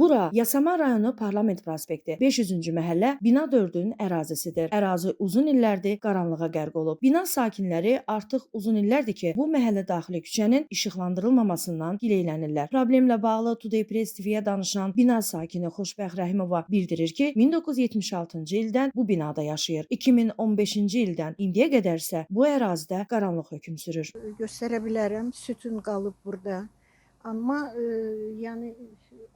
Bura Yasamal rayonu Parlament prospekti 500-cü məhəllə bina 4-ün ərazisidir. Ərazi uzun illərdir qaranlığa qərq olub. Bina sakinləri artıq uzun illərdir ki, bu məhəllə daxili küçənin işıqlandırılmamasından gileylənirlər. Problemlə bağlı Today Press TV-yə danışan bina sakini Xoşbəxt Rəhimova bildirir ki, 1976-cı ildən bu binada yaşayır. 2015-ci ildən indiyə qədər isə bu ərazidə qaranlıq hökm sürür. Göstərə bilərəm, sütun qalıb burada. Amma yəni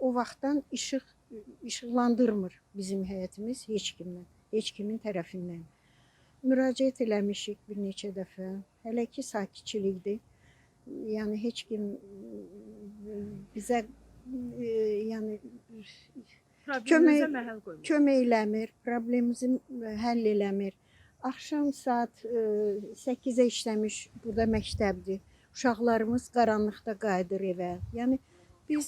o vaxtdan işıqlandırmır bizim həyətimiz heç kimin tərəfindən. Müraciət eləmişik bir neçə dəfə. Hələ ki sakitçilikdir. Yəni heç kim bizə yəni kömək eləmir, problemimizi həll eləmir. Axşam saat 8-ə işləmiş burada məktəbdir. Uşaqlarımız qaranlıqda qayıdır evə. Yəni biz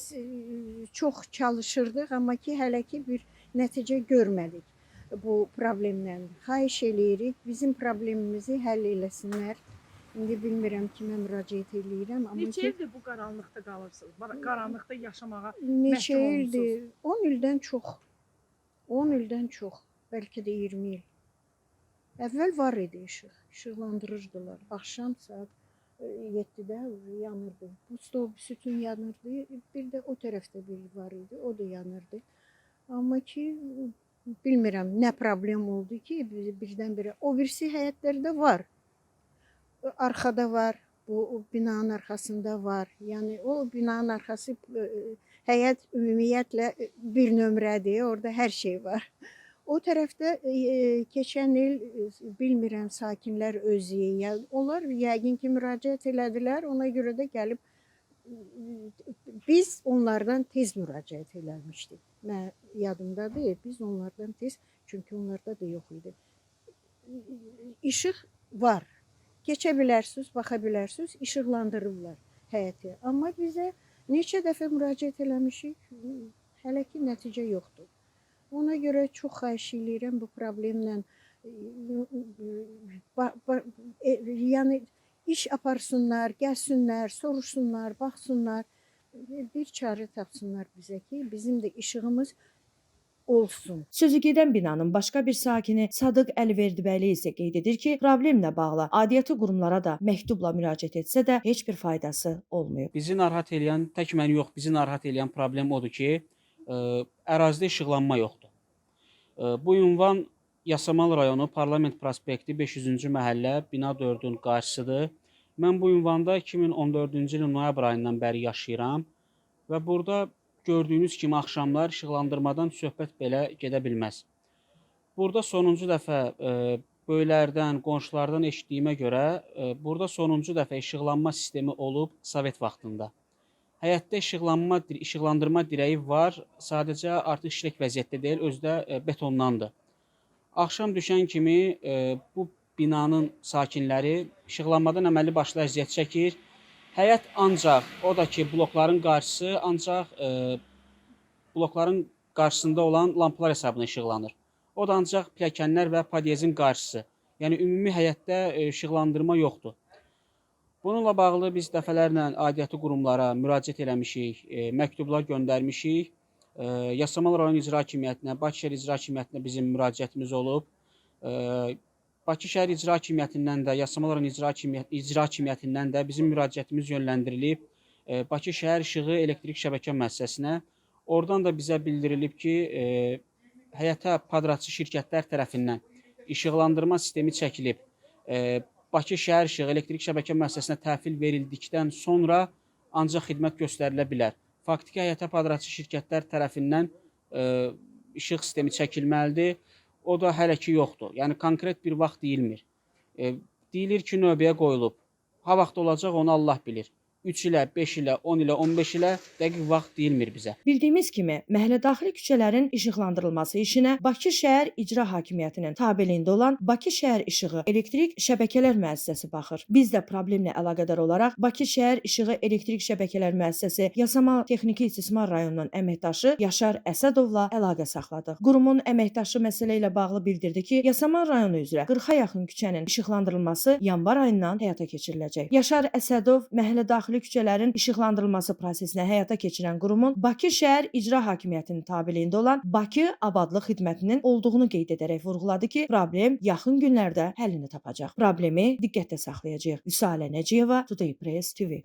çox çalışırdıq, amma ki hələ ki bir nəticə görmədik bu problemdən. Xahiş eləyirik, bizim problemimizi həll eləsinlər. İndi bilmirəm kimə müraciət eləyirəm, amma Neçə ildir bu qaranlıqda qalırsınız? Qaranlıqda yaşamağa neçə ildir? 10 ildən çox. 10 ildən çox, bəlkə də 20 il. Əvvəl var idi işıqlandırırdılar. Axşam saat 7-də yanırdı. Bu stol sütun yanırdı. Bir də o tərəfdə bir var idi, o da yanırdı. Amma ki bilmirəm nə problem oldu ki birdən-birə. O birisi həyətlərdə var. Arxada var, bu binanın arxasında var. Yəni o binanın arxası həyət ümumiyyətlə bir nömrədir, orada hər şey var. O tərəfdə keçən il bilmirəm sakinlər özü, onlar yəqin ki müraciət elədilər, ona görə də gəlib biz onlardan tez müraciət eləmişdik. Mən yadımdadır, biz onlardan tez, çünki onlarda da yox idi. İşıq var. Keçə bilərsiniz, baxa bilərsiniz, işıqlandırırlar həyəti. Amma bizə neçə dəfə müraciət eləmişik, hələ ki nəticə yoxdur. Ona görə çox xahiş eləyirəm bu problemlə, yəni iş aparsınlar, gəlsinlər, soruşsunlar, baxsınlar, bir çarə tapsınlar bizə ki, bizim də işığımız olsun. Sözü gedən binanın başqa bir sakini Sadıq Əliverdibəyli isə qeyd edir ki, problemlə bağlı aidiyyatı qurumlara da məktubla müraciət etsə də heç bir faydası olmuyor. Bizi narahat eləyən, tək məni yox, bizi narahat eləyən problem odur ki, ərazidə işıqlanma yoxdur. Bu ünvan Yasamal rayonu Parlament prospekti 500-cü məhəllə bina 4-ün qarşısıdır. Mən bu ünvanda 2014-cü ilin noyabr ayından bəri yaşayıram və burada gördüyünüz kimi axşamlar işıqlandırmadan söhbət belə gedə bilməz. Burada sonuncu dəfə böyüklərdən, qonşulardan eşitdiyimə görə burada sonuncu dəfə işıqlanma sistemi olub Sovet vaxtında. Həyətdə işıqlandırma dirəyi var, sadəcə artıq işlək vəziyyətdə deyil, özü də betondandır. Axşam düşən kimi bu binanın sakinləri işıqlanmadan əməlli başlı əziyyət çəkir. Həyət ancaq, o da ki blokların qarşısı ancaq blokların qarşısında olan lampalar hesabına işıqlanır. O da ancaq pilləkənlər və podyezin qarşısı. Yəni ümumi həyətdə işıqlandırma yoxdur. Bununla bağlı biz dəfələrlə aidiyyatı qurumlara müraciət eləmişik, məktublar göndərmişik. Yasamal rayon icra hakimiyyətinə, Bakı şəhər icra hakimiyyətinə bizim müraciətimiz olub. Bakı şəhər icra hakimiyyətindən də, Yasamal rayon icra hakimiyyətindən də bizim müraciətimiz yönləndirilib Bakı şəhər işığı elektrik şəbəkə müəssisəsinə. Oradan da bizə bildirilib ki, həyətə padratçı şirkətlər tərəfindən işıqlandırma sistemi çəkilib. Bakı şəhər işığı elektrik şəbəkə müəssisəsinə təhvil verildikdən sonra ancaq xidmət göstərilə bilər. Faktiki həyətə padratçı şirkətlər tərəfindən işıq sistemi çəkilməlidir. O da hələ ki yoxdur. Yəni konkret bir vaxt deyilmir. Deyilir ki, növbəyə qoyulub. Ha vaxt olacaq, onu Allah bilir. 3 ilə, 5 ilə, 10 ilə, 15 ilə dəqiq vaxt deyilmir bizə. Bildiyimiz kimi, məhəllə daxili küçələrin işıqlandırılması işinə Bakı şəhər icra hakimiyyətinin tabeliyində olan Bakı şəhər işığı elektrik şəbəkələr müəssisəsi baxır. Biz də problemlə əlaqədar olaraq Bakı şəhər işığı elektrik şəbəkələr müəssisəsi Yasamal Texniki İstismar rayonunun əməkdaşı Yaşar Əsədovla əlaqə saxladıq. Qurumun əməkdaşı məsələ ilə bağlı bildirdi ki, Yasamal rayonu üzrə 40-a yaxın küçənin işıqlandırılması yanvar ayından həyata keçiriləcək. Yaşar Əsədov məhəllə daxili daxili küçələrin işıqlandırılması prosesini həyata keçirən qurumun Bakı şəhər icra hakimiyyətinin tabeliyində olan Bakı Abadlıq Xidmətinin olduğunu qeyd edərək vurğuladı ki, problem yaxın günlərdə həllini tapacaq. Problemi diqqətdə saxlayacağıq. Vüsalə Nəciyeva, Today Press TV.